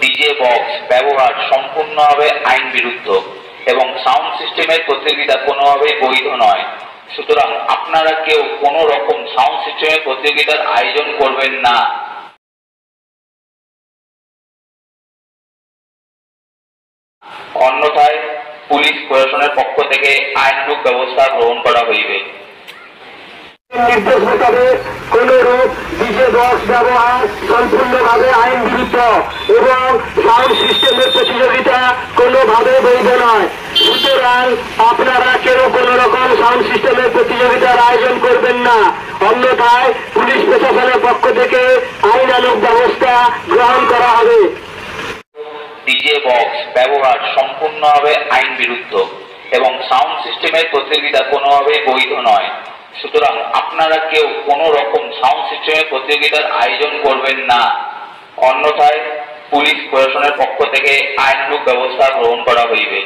DJ box ব্যবহার সম্পূর্ণভাবে আইন বিরুদ্ধ এবং সাউন্ড সিস্টেমের প্রতিযোগিতা কোনোভাবেই বৈধ নয়। সুতরাং আপনারা কেউ কোনো রকম সাউন্ড সিস্টেমের প্রতিযোগিতার আয়োজন করবেন না। অন্যথায় পুলিশ প্রশাসনের পক্ষ থেকে আইনানুগ ব্যবস্থা গ্রহণ করা হইবে। নির্দেশ মোতাবেক কোন রূপ ডিজে বক্স ব্যবহার সম্পূর্ণভাবে আইন বিরুদ্ধ এবং সাউন্ড সিস্টেমের প্রতিযোগিতা কোনোভাবে বৈধ নয়। সুতরাং আপনারা কেউ কোন রকম সাউন্ড সিস্টেমের প্রতিযোগিতার আয়োজন করবেন না, অন্যথায় পুলিশ প্রশাসনের পক্ষ থেকে আইনানুগ ব্যবস্থা গ্রহণ করা হবে। ডিজে বক্স ব্যবহার সম্পূর্ণভাবে আইন বিরুদ্ধ এবং সাউন্ড সিস্টেমের প্রতিযোগিতা কোনোভাবেই বৈধ নয়। সুতরাং আপনারা কেউ কোনো রকম সাউন্ড সিস্টেমের প্রতিযোগিতার আয়োজন করবেন না, অন্যথায় পুলিশ প্রশাসনের পক্ষ থেকে আইনানুগ ব্যবস্থা গ্রহণ করা হইবে।